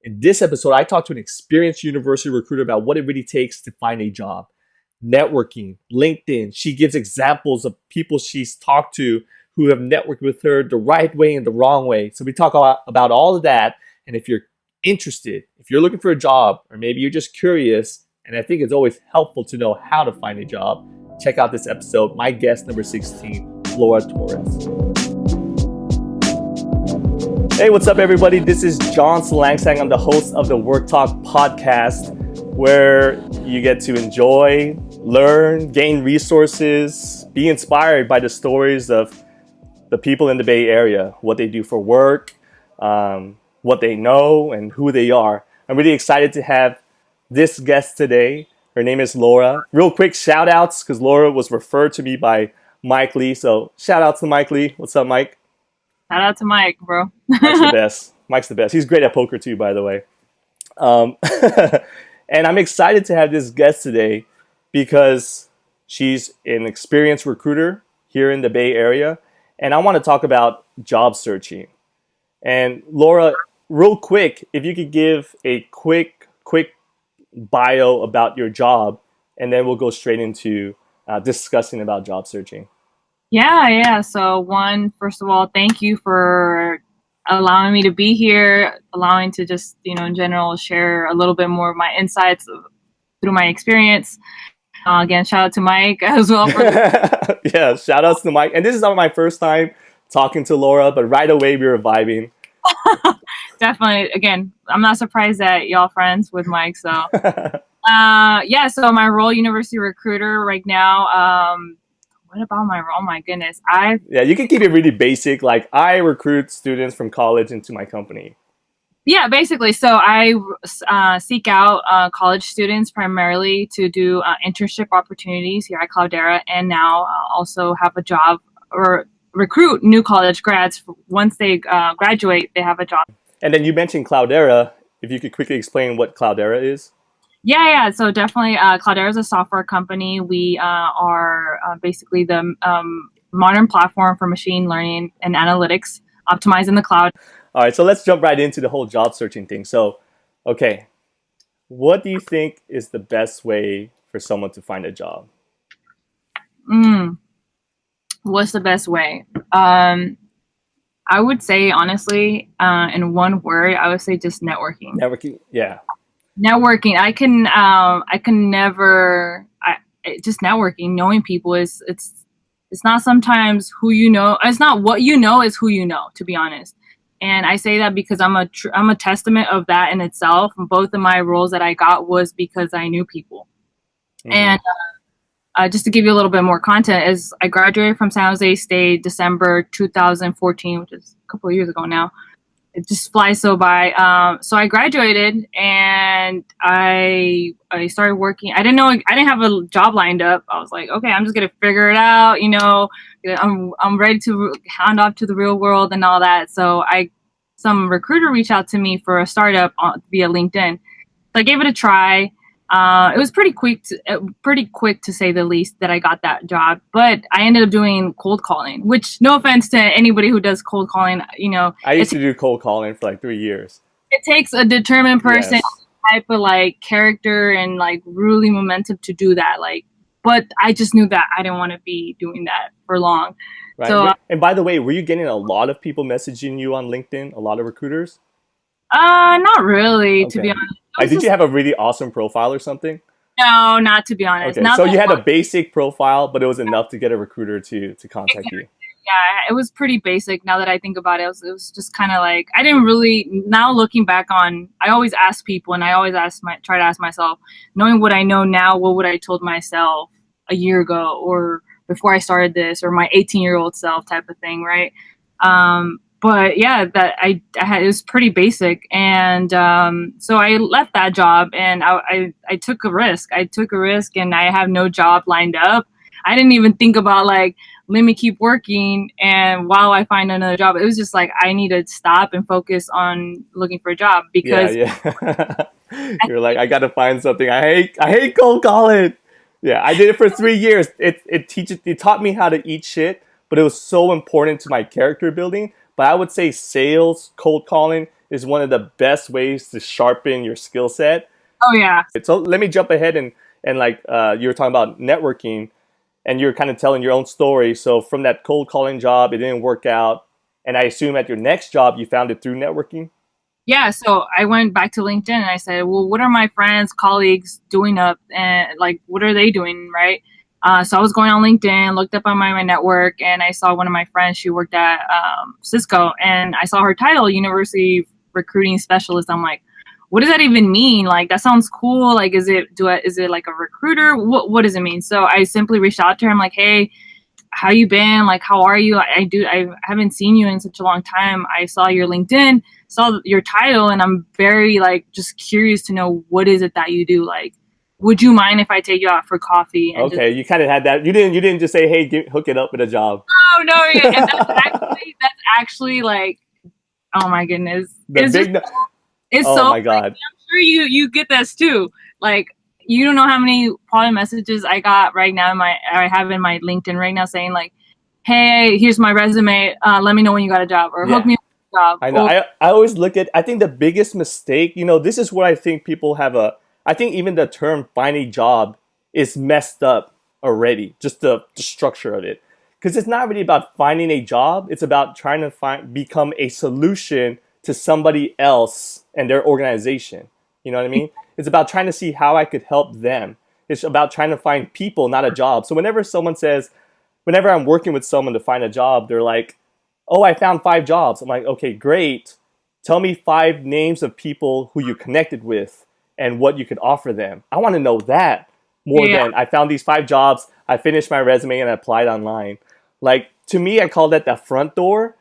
In this episode, I talked to an experienced university recruiter about what it really takes to find a job. Networking, LinkedIn. She gives examples of people she's talked to who have networked with her the right way and the wrong way. So we talk about all of that. And if you're interested, if you're looking for a job, or maybe you're just curious, and I think it's always helpful to know how to find a job, check out this episode. My guest number 16, Laura Torres. Hey, what's up, everybody? This is John Salangsang. I'm the host of the Work Talk podcast, where you get to enjoy, learn, gain resources, be inspired by the stories of the people in the Bay Area, what they do for work, what they know, and who they are. I'm really excited to have this guest today. Her name is Laura. Real quick shout outs, because Laura was referred to me by Mike Lee. So shout out to Mike Lee. What's up, Mike? Shout out to Mike, bro. Mike's the best. Mike's the best. He's great at poker too, by the way. And I'm excited to have this guest today because she's an experienced recruiter here in the Bay Area. And I want to talk about job searching. And Laura, real quick, if you could give a quick bio about your job, and then we'll go straight into discussing about job searching. Yeah. So first of all, thank you for allowing me to be here, allowing to just, in general, share a little bit more of my insights through my experience. Again, shout out to Mike as well. Yeah, shout outs to Mike. And this is not my first time talking to Laura, but right away we were vibing. Definitely. Again, I'm not surprised that y'all friends with Mike. So, so my role, university recruiter right now. What about my role? Oh my goodness. You can keep it really basic. Like, I recruit students from college into my company. Yeah, basically. So I seek out college students primarily to do internship opportunities here at Cloudera, and now also have a job or recruit new college grads. Once they graduate, they have a job. And then you mentioned Cloudera. If you could quickly explain what Cloudera is. Yeah. So definitely, Cloudera is a software company. We are basically the modern platform for machine learning and analytics, optimized in the cloud. All right, so let's jump right into the whole job searching thing. So, okay, what do you think is the best way for someone to find a job? What's the best way? I would say, honestly, in one word, I would say just networking. Networking, yeah. Networking. I can never. Just networking, knowing people it's not sometimes who you know. It's not what you know, it's who you know. To be honest. And I say that because I'm a testament of that in itself. Both of my roles that I got was because I knew people. Mm-hmm. And just to give you a little bit more content, is I graduated from San Jose State December 2014, which is a couple of years ago now. It just flies so by. So I graduated and I started working. I didn't have a job lined up. I was like, okay, I'm just gonna figure it out. I'm ready to hand off to the real world and all that. So some recruiter reached out to me for a startup via LinkedIn. So I gave it a try. It was pretty quick to say the least that I got that job, but I ended up doing cold calling, which, no offense to anybody who does cold calling, I used to do cold calling for like 3 years. It takes a determined person, yes. Type of like character and like really momentum to do that. But I just knew that I didn't want to be doing that for long. Right. So, and by the way, were you getting a lot of people messaging you on LinkedIn? A lot of recruiters? Not really, okay. To be honest. Did you have a really awesome profile or something? No, not to be honest. Okay, so you had a basic profile, but it was enough to get a recruiter to contact you. Yeah, it was pretty basic. Now that I think about it, it was just kind of like, I didn't really, now looking back on, I always ask people, and I always try to ask myself, knowing what I know now, what would I told myself a year ago or before I started this, or my 18-year-old self type of thing, right? But yeah, that I had, it was pretty basic. And so I left that job and I took a risk. And I have no job lined up. I didn't even think about like, let me keep working. And while I find another job, it was just like, I need to stop and focus on looking for a job because you're like, I got to find something. I hate cold calling. Yeah. I did it for 3 years. It taught me how to eat shit, but it was so important to my character building. But I would say sales, cold calling is one of the best ways to sharpen your skill set. Oh yeah. So let me jump ahead and like you were talking about networking, and you're kind of telling your own story. So from that cold calling job, it didn't work out, and I assume at your next job you found it through networking. Yeah, so I went back to LinkedIn and I said, well, what are my friends, colleagues doing up, and like, what are they doing, right? So I was going on LinkedIn, looked up on my network, and I saw one of my friends. She worked at Cisco, and I saw her title, University Recruiting Specialist. I'm like, what does that even mean? Like, that sounds cool. Like, is it like a recruiter? What does it mean? So I simply reached out to her. I'm like, hey, how you been? Like, how are you? I haven't seen you in such a long time. I saw your LinkedIn, saw your title, and I'm very like just curious to know what is it that you do. Like, would you mind if I take you out for coffee and just? Okay, you kind of had that. You didn't just say, "Hey, hook it up with a job." Oh no, yeah, and that's actually like, oh my goodness, The it's just big. it's Oh so my crazy. God. I'm sure you get this too. Like, you don't know how many probably messages I got right now I have in my LinkedIn right now saying like, hey, here's my resume. Let me know when you got a job, or hook Yeah. me up with a job. I know. Or I always look at, I think the biggest mistake, this is where I think people have I think even the term find a job is messed up already, just the structure of it. Because it's not really about finding a job, it's about trying to become a solution to somebody else and their organization. You know what I mean? It's about trying to see how I could help them. It's about trying to find people, not a job. So whenever I'm working with someone to find a job, they're like, oh, I found 5 jobs. I'm like, okay, great. Tell me 5 names of people who you connected with and what you could offer them. I want to know that more yeah, than I found these 5 jobs. I finished my resume and I applied online. Like, to me, I call that the front door,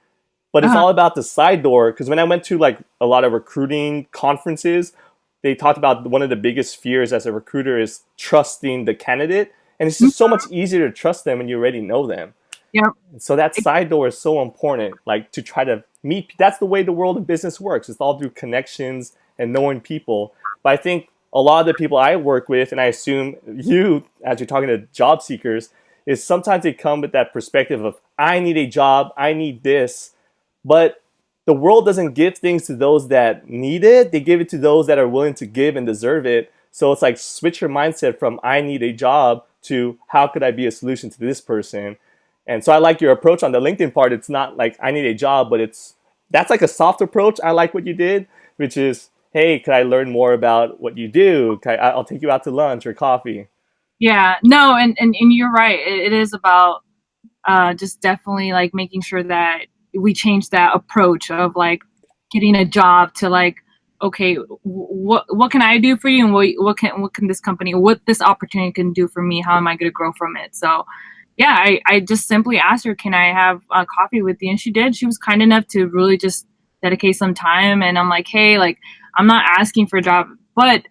but it's uh-huh. all about the side door. Because when I went to like a lot of recruiting conferences, they talked about one of the biggest fears as a recruiter is trusting the candidate. And it's just so much easier to trust them when you already know them. Yep. So that side door is so important, like to try to meet. That's the way the world of business works. It's all through connections and knowing people. But I think a lot of the people I work with, and I assume you, as you're talking to job seekers, is sometimes they come with that perspective of, I need a job, I need this. But the world doesn't give things to those that need it. They give it to those that are willing to give and deserve it. So it's like switch your mindset from I need a job to how could I be a solution to this person. And so I like your approach on the LinkedIn part. It's not like I need a job, but that's like a soft approach. I like what you did, which is, hey, could I learn more about what you do? I'll take you out to lunch or coffee. Yeah. No, and you're right. It is about just definitely like making sure that we change that approach of like getting a job to like, okay, what can I do for you, and what can this company, what this opportunity can do for me? How am I going to grow from it? So yeah, I just simply asked her, can I have a coffee with you? And she did. She was kind enough to really just dedicate some time. And I'm like, hey, like, I'm not asking for a job, but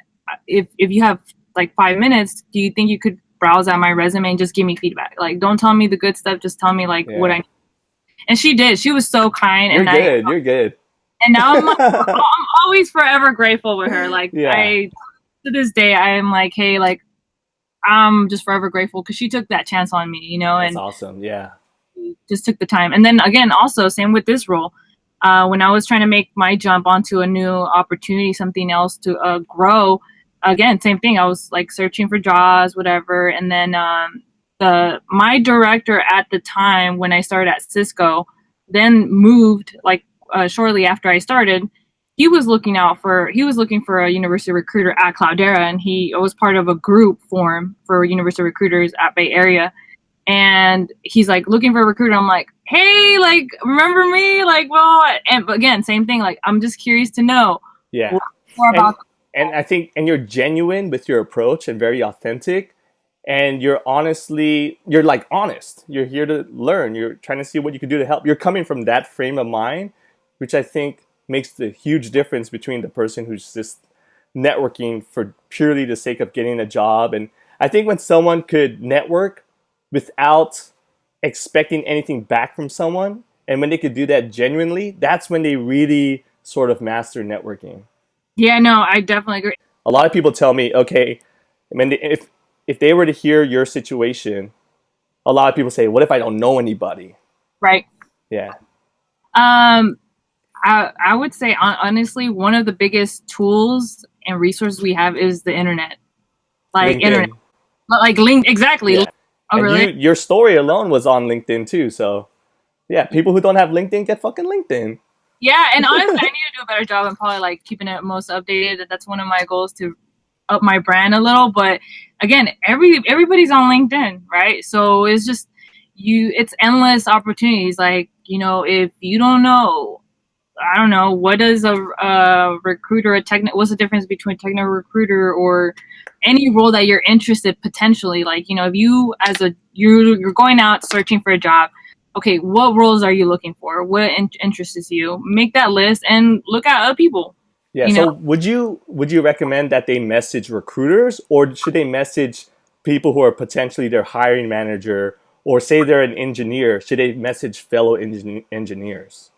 if you have like 5 minutes, do you think you could browse at my resume and just give me feedback? Like, don't tell me the good stuff, just tell me like what I Yeah. need. And she did. She was so kind, You're good. You're good. and now I'm always forever grateful with her. Like, Yeah. I to this day I am like, hey, like, I'm just forever grateful because she took that chance on me, That's and awesome. Yeah. just took the time. And then again, also same with this role. When I was trying to make my jump onto a new opportunity, something else to grow, again, same thing. I was like searching for jobs, whatever, and then the my director at the time when I started at Cisco, then moved like shortly after I started. He was looking for a university recruiter at Cloudera, and he was part of a group form for university recruiters at Bay Area, and he's like looking for a recruiter. I'm like, hey, like, remember me? Like, well, and again, same thing. Like, I'm just curious to know Yeah. more And about. and I think and you're genuine with your approach and very authentic. And you're like honest. You're here to learn. You're trying to see what you can do to help. You're coming from that frame of mind, which I think makes the huge difference between the person who's just networking for purely the sake of getting a job. And I think when someone could network without expecting anything back from someone, and when they could do that genuinely, that's when they really sort of master networking. Yeah, no, I definitely agree. A lot of people tell me, okay, I mean, if they were to hear your situation, a lot of people say, what if I don't know anybody? Right. Yeah. Um, I would say honestly, one of the biggest tools and resources we have is the internet. Like internet, LinkedIn. like link exactly. Yeah. Oh And really? your story alone was on LinkedIn too. So yeah, people who don't have LinkedIn, get fucking LinkedIn. Yeah, and honestly, I need to do a better job and probably like keeping it most updated. That's one of my goals to up my brand a little. But again, everybody's on LinkedIn, right? So it's just it's endless opportunities. Like, if you don't know, I don't know, what does a recruiter, what's the difference between a technical recruiter or any role that you're interested potentially? Like, if you you're going out searching for a job, okay, what roles are you looking for? What interests you? Make that list and look at other people. Yeah. You know, So would you recommend that they message recruiters, or should they message people who are potentially their hiring manager, or say they're an engineer? Should they message fellow engineers?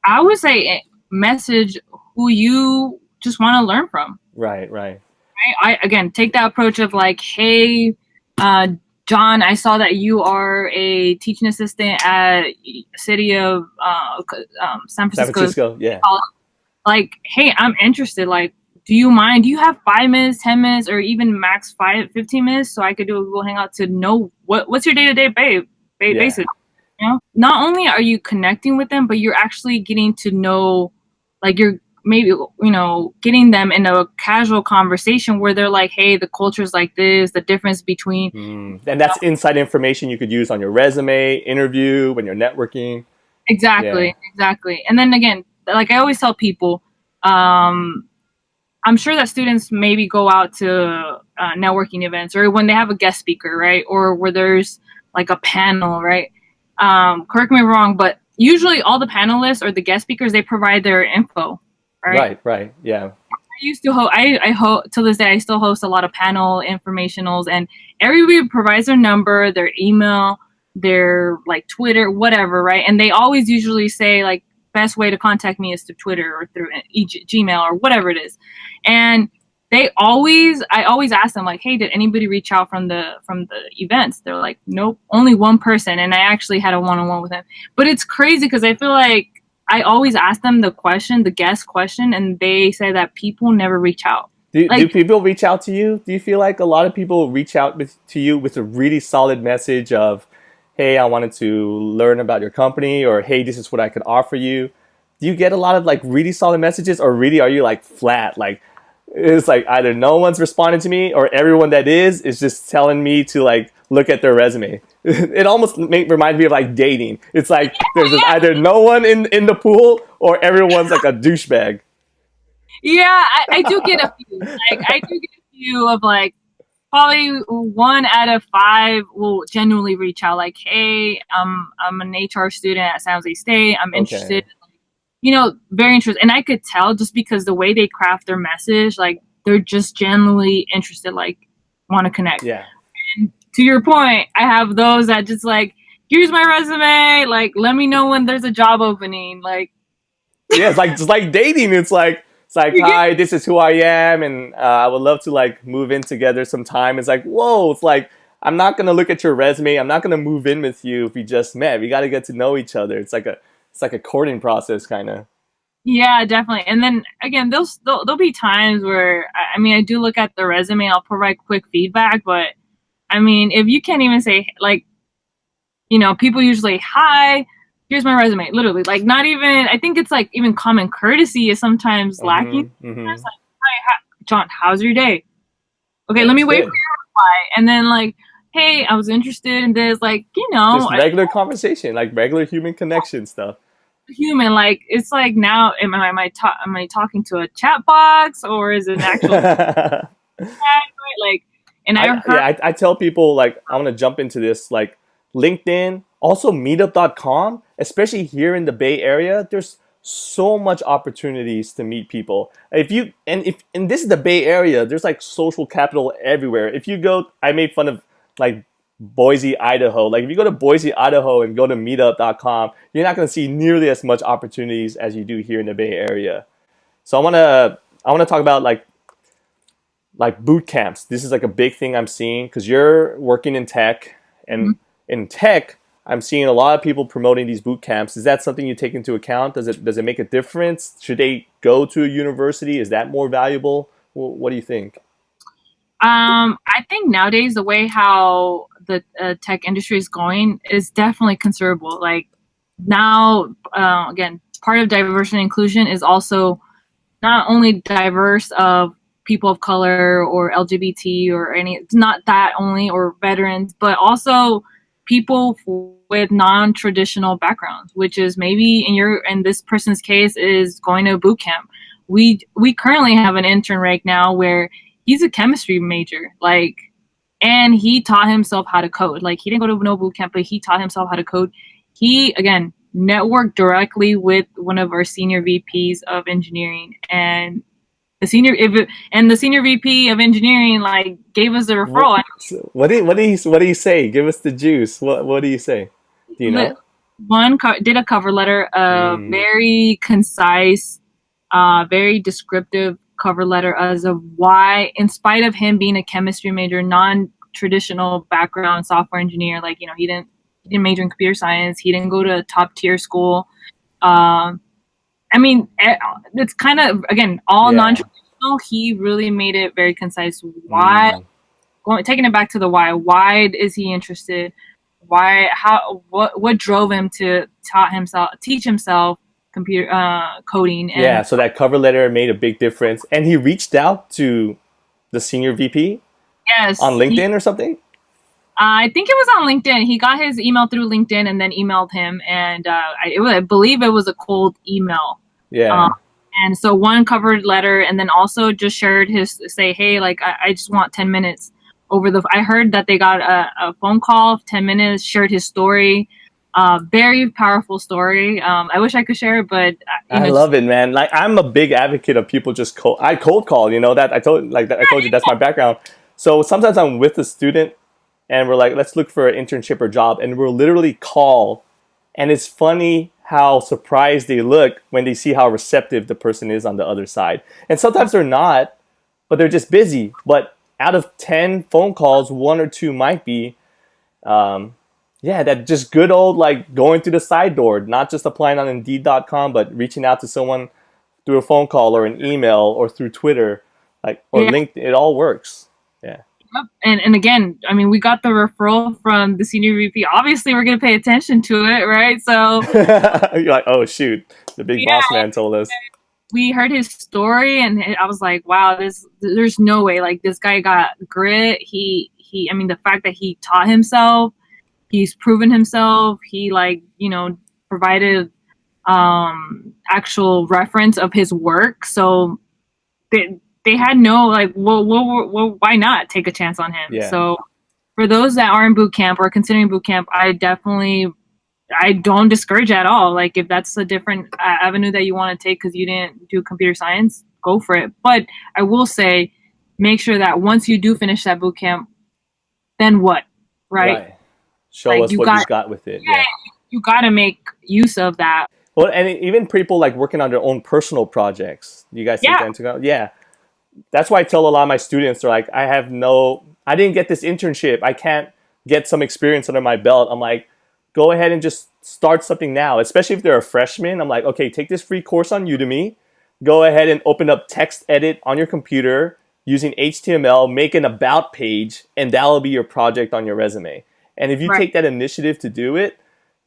I would say message who you just want to learn from. Right. Right. I again take that approach of like, hey, uh, John, I saw that you are a teaching assistant at City of San San Francisco. Francisco. Yeah. Like, hey, I'm interested. Like, do you mind? Do you have 5 minutes, 10 minutes, or even max 15 minutes so I could do a Google Hangout to know what's your day to day Yeah. basis? Not only are you connecting with them, but you're actually getting to know, like, you're maybe getting them in a casual conversation where they're like, hey, the culture's like this, the difference between And that's inside information you could use on your resume, interview, when you're networking. Yeah. exactly. And then again, like I always tell people, I'm sure that students maybe go out to networking events or when they have a guest speaker, right? Or where there's like a panel, right? Correct me if I'm wrong, but usually all the panelists or the guest speakers, they provide their info, right? Right. Right. Yeah. I used to host, I host, to this day, I still host a lot of panel informationals, and everybody provides their number, their email, their like Twitter, whatever, right? And they always usually say like, best way to contact me is through Twitter or through Gmail or whatever it is. And I always ask them like, hey, did anybody reach out from the events? They're like, nope, only one person. And I actually had a one-on-one with him. But it's crazy because I feel like I always ask them the guest question, and they say that people never reach out. Do Like, people reach out to you? Do you feel like a lot of people reach out to you with a really solid message of, hey, I wanted to learn about your company, or hey, this is what I could offer you? Do you get a lot of like really solid messages, or really are you like flat? Like it's like either no one's responding to me, or everyone that is just telling me to like look at their resume. It almost reminds me of like dating. It's like there's just either no one in the pool, or everyone's like a douchebag. yeah, I do get a few. Like, I do get a few of like, probably 1 out of 5 will genuinely reach out like, hey, I'm an HR student at San Jose State. I'm interested, Okay. very interested. And I could tell just because the way they craft their message, like they're just genuinely interested, like want to connect. Yeah. And to your point, I have those that just like, here's my resume, like let me know when there's a job opening. Like, Yeah, it's like just like dating. It's like you get hi, this is who I am, and I would love to like move in together sometime. It's like whoa, it's like I'm not gonna look at your resume. I'm not gonna move in with you if we just met. We got to get to know each other. It's like a courting process kind of. Yeah, definitely. And then again, there'll be times where I mean, I do look at the resume. I'll provide quick feedback, but I mean, if you can't even say like, people usually hi, here's my resume, literally, like not even. I think it's like even common courtesy is sometimes lacking. Mm-hmm. It's Mm-hmm. like, hi, John, how's your day? Okay, Yeah, let me that's wait for good. your reply, and then like, hey, I was interested in this, like, Just regular conversation, like regular human connection stuff. human, like it's like now am I talking to a chat box or is it an actual I right? Like, and I heard, yeah, I tell people like I want to jump into this like LinkedIn, also meetup.com, especially here in the Bay Area. There's so much opportunities to meet people. If this is the Bay Area, there's like social capital everywhere. If you go, I made fun of like Boise, Idaho. Like if you go to Boise, Idaho and go to meetup.com, you're not going to see nearly as much opportunities as you do here in the Bay Area. So I want to talk about like boot camps. This is like a big thing I'm seeing because you're working in tech, and in tech, I'm seeing a lot of people promoting these boot camps. Is that something you take into account? Does it make a difference? Should they go to a university? Is that more valuable? What do you think? I think nowadays the way how the tech industry is going is definitely considerable. Like now, again, part of diversity and inclusion is also not only diverse of people of color or LGBT or any, it's not that only, or veterans, but also people with non-traditional backgrounds, which is maybe in this person's case is going to a boot camp. We currently have an intern right now where he's a chemistry major, like, and he taught himself how to code. Like, he didn't go to no boot camp, but he taught himself how to code. He, again, networked directly with one of our senior VPs of engineering, and the senior VP of engineering like gave us a referral. What do you say? Give us the juice. What do you say? Do you know? Did a cover letter, Mm, very concise, very descriptive cover letter as of why, in spite of him being a chemistry major, non-traditional background software engineer, like, he didn't major in computer science, he didn't go to a top tier school. Um, I mean, it's kind of, again, all yeah. non-traditional. He really made it very concise. Why? Mm, Taking it back to the why. Why is he interested? Why? How? What drove him to teach himself computer coding? yeah. And So that cover letter made a big difference, and he reached out to the senior VP on yes, LinkedIn or something. I think it was on LinkedIn. He got his email through LinkedIn and then emailed him, and I believe it was a cold email. Um, Yeah. and so one covered letter, and then also just shared his say, hey, like, I just want 10 minutes over the. I heard that they got a phone call of 10 minutes. Shared his story, very powerful story. I wish I could share it, but I just love it, man. Like I'm a big advocate of people just cold. I cold call. You know that I told you that's my background. So sometimes I'm with a student and we're like, let's look for an internship or job, and we'll literally call, and it's funny how surprised they look when they see how receptive the person is on the other side. And sometimes they're not, but they're just busy. But out of 10 phone calls, one or two might be, um, yeah, that just good old like going through the side door, not just applying on Indeed.com, but reaching out to someone through a phone call or an email or through Twitter, like or yeah. LinkedIn. It all works. Yeah. Yep. And again, I mean, we got the referral from the senior VP. Obviously, we're going to pay attention to it, right? So You're like, oh shoot, the big yeah, boss man told us. we heard his story, and I was like, wow, there's no way. Like, this guy got grit. I mean, the fact that he taught himself, he's proven himself. He, like, provided actual reference of his work. So they had no, like, well, why not take a chance on him? Yeah. So for those that are in boot camp or considering boot camp, I don't discourage at all. Like, if that's a different avenue that you want to take because you didn't do computer science, go for it. But I will say, make sure that once you do finish that boot camp, then what, right? Right. Show Like, us what you've got with it. yeah, Yeah. you got to make use of that. Well, and even people like working on their own personal projects. You guys take Yeah, that into account? Yeah. That's why I tell a lot of my students, they're like, I didn't get this internship. I can't get some experience under my belt. I'm like, go ahead and just start something now, especially if they're a freshman. I'm like, okay, take this free course on Udemy. Go ahead and open up text edit on your computer using HTML, make an about page, and that'll be your project on your resume. And if you right. take that initiative to do it,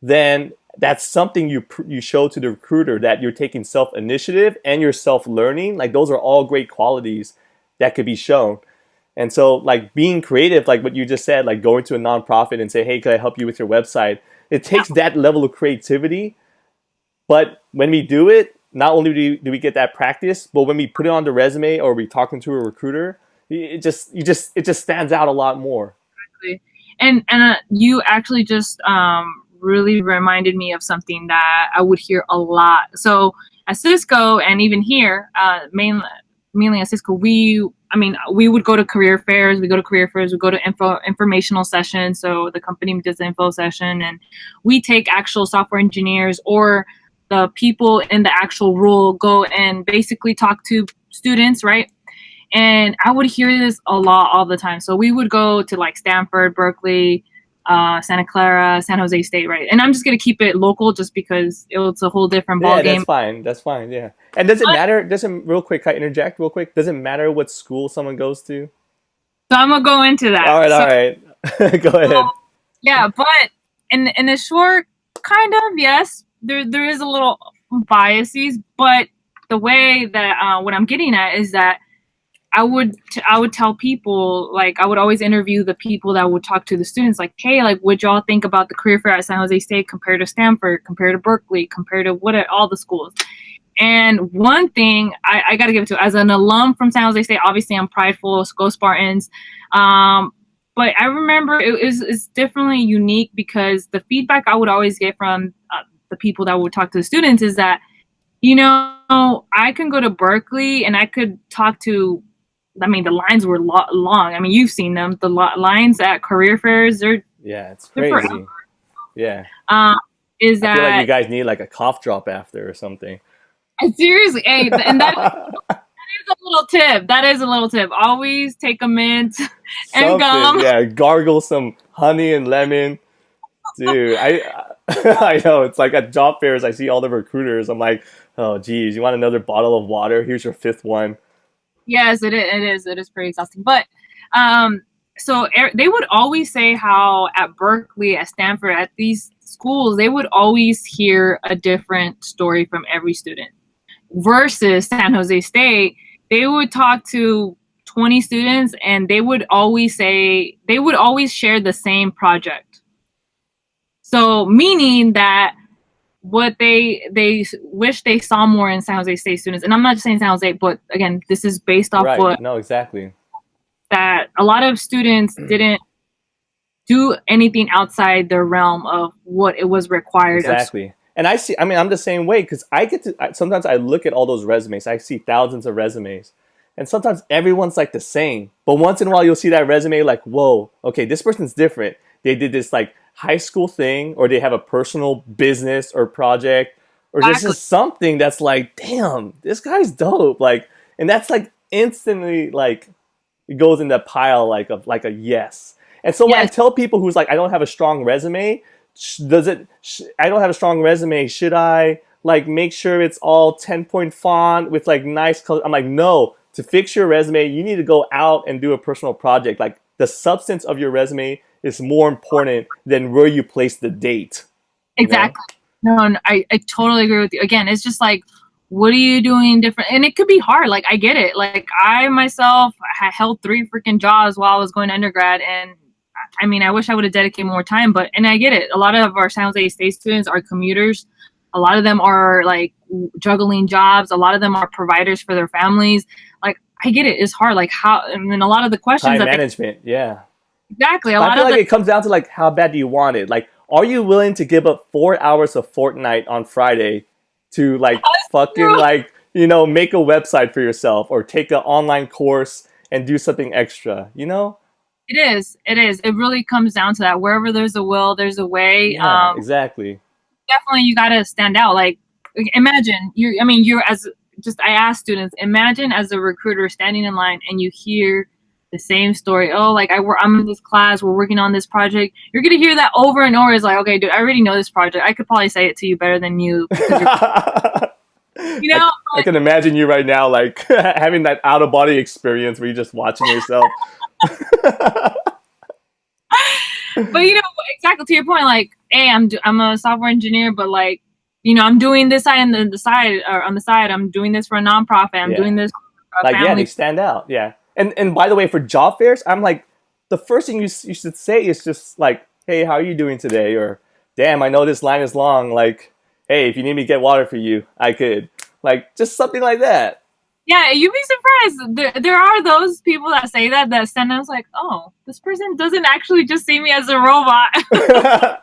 then that's something you show to the recruiter that you're taking self initiative and you're self learning. Like those are all great qualities that could be shown. And so like being creative, like what you just said, like going to a nonprofit and say, hey, can I help you with your website? It takes that level of creativity. But when we do it, not only do we get that practice, but when we put it on the resume or we talking to a recruiter, it just stands out a lot more. Exactly. And you actually just really reminded me of something that I would hear a lot. So at Cisco and even here, mainly at Cisco, we would go to career fairs. We go to career fairs. We go to informational sessions. So the company does the info session, and we take actual software engineers or the people in the actual role go and basically talk to students, right? And I would hear this a lot all the time. So we would go to like Stanford, Berkeley, Santa Clara, San Jose State, right? And I'm just gonna keep it local just because it's a whole different ball Yeah, game. that's fine. That's fine. Yeah. And does it matter? Doesn't real quick? Can I interject real quick? Does it matter what school someone goes to? So I'm gonna go into that. All right. So All right. Go ahead. yeah, but in a short, kind of yes, there is a little biases, but the way that what I'm getting at is that I would tell people, like I would always interview the people that would talk to the students, like, hey, like what y'all think about the career fair at San Jose State compared to Stanford, compared to Berkeley, compared to what all the schools. And one thing I got to give it to, as an alum from San Jose State, obviously I'm prideful, go Spartans. But I remember it's definitely unique because the feedback I would always get from the people that would talk to the students is that, you know, I can go to Berkeley and I could talk to, I mean, the lines were long. I mean, you've seen them. The lines at career fairs, Yeah, it's they're crazy. forever. Yeah. Is I feel like you that guys need like a cough drop after or something. seriously? Hey, and that is a little tip. That is a little tip. Always take a mint and Something. gum. Yeah. Gargle some honey and lemon. Dude, I know it's like at job fairs. I see all the recruiters. I'm like, oh, geez, you want another bottle of water? Here's your fifth one. Yes, it is. It is. It is pretty exhausting. But so they would always say how at Berkeley, at Stanford, at these schools, they would always hear a different story from every student. Versus San Jose State, they would talk to 20 students and they would always share the same project. So meaning that what they wish they saw more in San Jose State students, and I'm not just saying San Jose, but again, this is based off Right. what No, exactly. that a lot of students didn't do anything outside the realm of what it was required of. Exactly. And I see, I mean, I'm the same way because sometimes I look at all those resumes. I see thousands of resumes. And sometimes everyone's like the same. But once in a while, you'll see that resume like, whoa, okay, this person's different. They did this like high school thing, or they have a personal business or project, or this Exactly. is something that's like, damn, this guy's dope. Like, and that's like instantly like, it goes in the pile like of like a yes. And so when I Yes, tell people who's like, I don't have a strong resume, I don't have a strong resume. Should I like make sure it's all 10-point font with like nice color? I'm like, no. To fix your resume, you need to go out and do a personal project. Like the substance of your resume is more important than where you place the date. You know? exactly. No, I totally agree with you. Again, it's just like, what are you doing different? And it could be hard. Like I get it. Like I myself held 3 freaking jobs while I was going to undergrad, and I mean, I wish I would have dedicated more time. But and I get it. A lot of our San Jose State students are commuters. A lot of them are like juggling jobs. A lot of them are providers for their families. Like I get it. It's hard. Like how, and then a lot of the questions Time that they management, yeah. exactly a But I lot feel of like the it comes down to like how bad do you want it? Like, are you willing to give up 4 hours of Fortnite on Friday to like fucking like make a website for yourself or take an online course and do something extra? You know? it is. It is. It really comes down to that. Wherever there's a will, there's a way. Yeah, exactly. Definitely, you got to stand out. Like, imagine you. I mean, you're as just. I ask students. Imagine as a recruiter standing in line and you hear the same story. Oh, like I'm in this class. We're working on this project. You're gonna hear that over and over. It's like, okay, dude, I already know this project. I could probably say it to you better than you. You know, I can imagine you right now, like having that out of body experience where you're just watching yourself. but exactly to your point, like, hey, I'm a software engineer, but like, I'm doing this side and the side, or on the side, I'm doing this for a nonprofit. I'm Yeah. doing this for a Like, yeah, they family. stand out. Yeah. And by the way, for job fairs, I'm like, the first thing you should say is just like, hey, how are you doing today? Or, damn, I know this line is long. Like, hey, if you need me to get water for you, I could. Like, just something like that. Yeah, you'd be surprised. There are those people that say that stand up like, oh, this person doesn't actually just see me as a robot.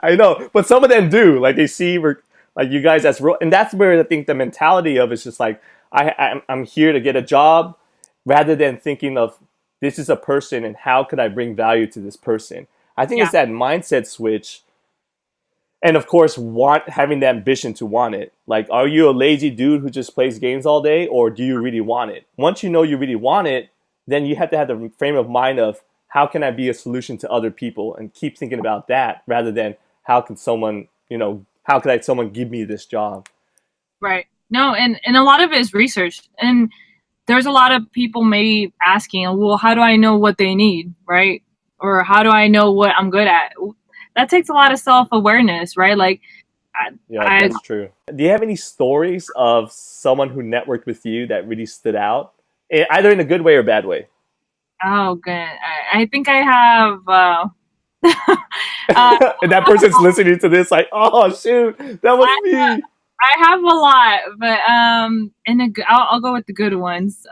I know, but some of them do. Like they see like you guys as and that's where I think the mentality of it's just like I'm here to get a job, rather than thinking of this is a person and how could I bring value to this person. I think Yeah, it's that mindset switch, and of course, having the ambition to want it. Like, are you a lazy dude who just plays games all day, or do you really want it? Once you know you really want it, then you have to have the frame of mind of how can I be a solution to other people, and keep thinking about that rather than how can someone, how could someone give me this job? Right. No, and a lot of it is research. And there's a lot of people maybe asking, well, how do I know what they need, right? Or how do I know what I'm good at? That takes a lot of self-awareness, right? Like, Yeah, that's true. Do you have any stories of someone who networked with you that really stood out, either in a good way or bad way? Oh, good. I think I have. And that person's listening to this, like, oh shoot, that was me. I have a lot, but I'll go with the good ones.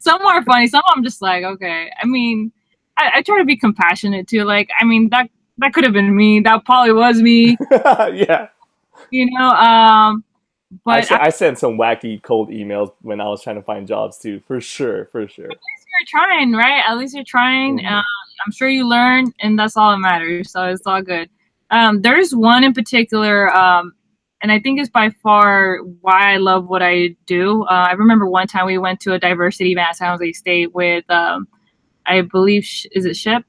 Some are funny. Some I'm just like, okay. I mean, I try to be compassionate too. Like, I mean, that could have been me. That probably was me. Yeah. But I sent some wacky cold emails when I was trying to find jobs too, for sure. At least you're trying, right? At least you're trying. Mm-hmm. I'm sure you learn, and that's all that matters. So it's all good. There's one in particular, and I think it's by far why I love what I do. I remember one time we went to a diversity event at San Jose State with, I believe, is it Ship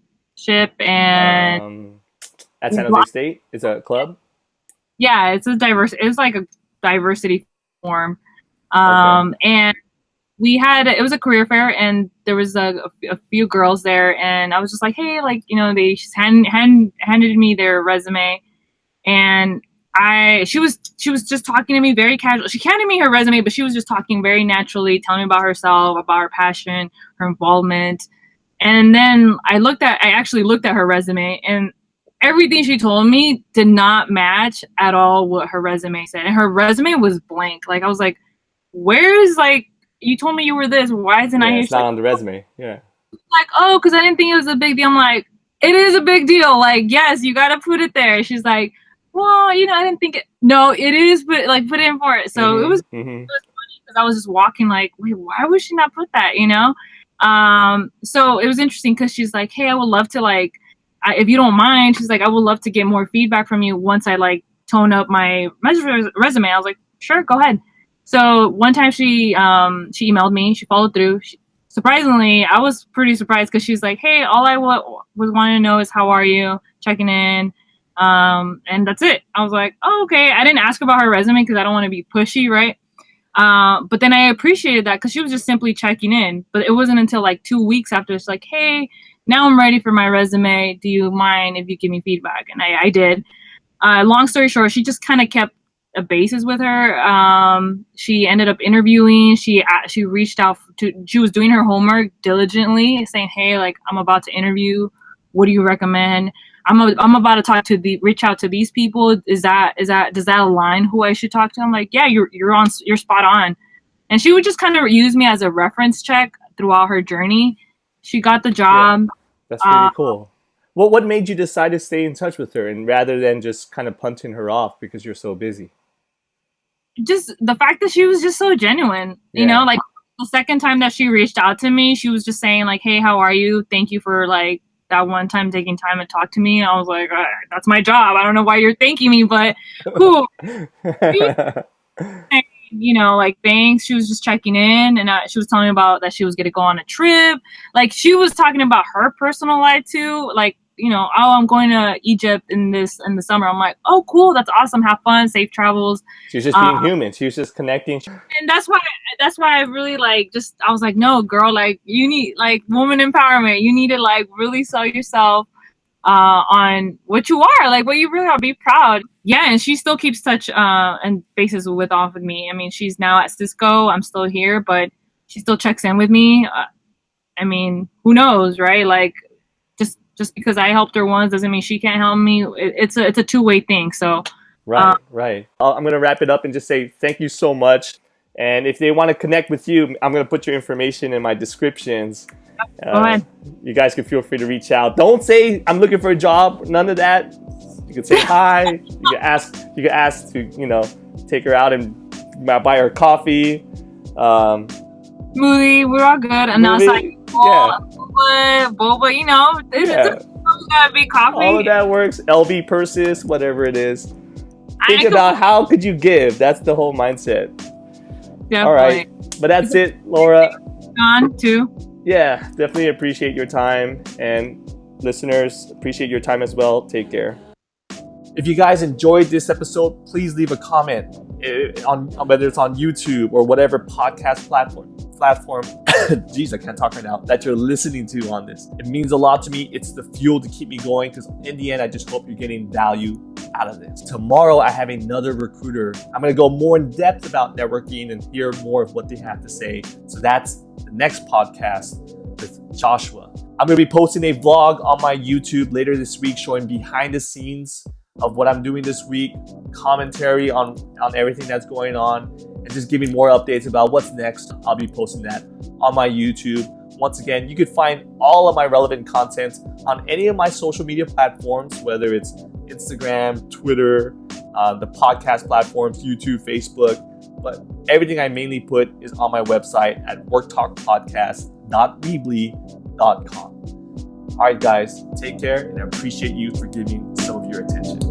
and at San Jose State? It's a club. Yeah, it's like a diversity forum, Okay. and it was a career fair, and there was a few girls there, and I was just like, hey, like, they just handed me their resume, and she was just talking to me very casual. She handed me her resume, but she was just talking very naturally, telling me about herself, about her passion, her involvement. And then I actually looked at her resume, and everything she told me did not match at all what her resume said. And her resume was blank. Like, I was like, where's, like, you told me you were this. Why isn't I here? It's not on the resume. Yeah. Like, oh, because I didn't think it was a big deal. I'm like, it is a big deal. Like, yes, you got to put it there. She's like, well, I didn't think it. No, it is, but like, put in for it. So it was funny because I was just walking like, wait, why would she not put that? So it was interesting because she's like, hey, I would love to, like, if you don't mind, she's like, I would love to get more feedback from you once I, like, tone up my resume. I was like, sure, go ahead. So one time she emailed me, she followed through. Surprisingly, I was pretty surprised because she's like, hey, all I was wanting to know is how are you, checking in, and that's it. I was like, oh, okay. I didn't ask about her resume because I don't want to be pushy, right? But then I appreciated that because she was just simply checking in. But it wasn't until like 2 weeks after it's like, hey, now I'm ready for my resume. Do you mind if you give me feedback? And I did. Long story short, she just kind of kept a basis with her. She ended up interviewing. She reached out she was doing her homework diligently, saying, hey, like, I'm about to interview. What do you recommend? I'm about to reach out to these people. Does that align who I should talk to? I'm like, yeah, you're spot on. And she would just kind of use me as a reference check throughout her journey. She got the job. Yeah, that's pretty cool. Well, what made you decide to stay in touch with her, and rather than just kind of punting her off because you're so busy? Just the fact that she was just so genuine, like the second time that she reached out to me, she was just saying like, hey, how are you? Thank you for like that one time taking time to talk to me. I was like, that's my job. I don't know why you're thanking me, but cool. Like, thanks. She was just checking in, and she was telling me about that she was going to go on a trip. Like, she was talking about her personal life too. Like, oh, I'm going to Egypt in the summer. I'm like, oh, cool. That's awesome. Have fun. Safe travels. She was just being human. She was just connecting. And that's why I really I was like, no, girl, like, you need like woman empowerment. You need to like really sell yourself on what you are, like what you really are. Be proud. Yeah, and she still keeps touch and bases with me. I mean, she's now at Cisco. I'm still here, but she still checks in with me. I mean, who knows, right? Like, just because I helped her once doesn't mean she can't help me. It's a two-way thing. So right. I'm gonna wrap it up and just say thank you so much. And if they want to connect with you, I'm gonna put your information in my descriptions. Go ahead. You guys can feel free to reach out. Don't say I'm looking for a job. None of that. You can say hi. You can ask to take her out and buy her coffee. Smoothie. We're all good. And now it's like, boba, it's gotta be coffee. All of that works. LV purses, whatever it is. Think about how could you give. That's the whole mindset. Definitely. All right, but that's it, Laura. On to. Yeah, definitely appreciate your time. And listeners, appreciate your time as well. Take care. If you guys enjoyed this episode, please leave a comment on whether it's on YouTube or whatever podcast platform. Jeez, I can't talk right now. That you're listening to on this. It means a lot to me. It's the fuel to keep me going because in the end, I just hope you're getting value out of this. Tomorrow, I have another recruiter. I'm going to go more in depth about networking and hear more of what they have to say. So that's the next podcast with Joshua. I'm going to be posting a vlog on my YouTube later this week showing behind the scenes of what I'm doing this week, commentary on everything that's going on, and just giving more updates about what's next. I'll be posting that on my YouTube. Once again, you could find all of my relevant content on any of my social media platforms, whether it's Instagram, Twitter, the podcast platforms, YouTube, Facebook. But everything I mainly put is on my website at worktalkpodcast.weebly.com. All right, guys, take care, and I appreciate you for giving some of your attention.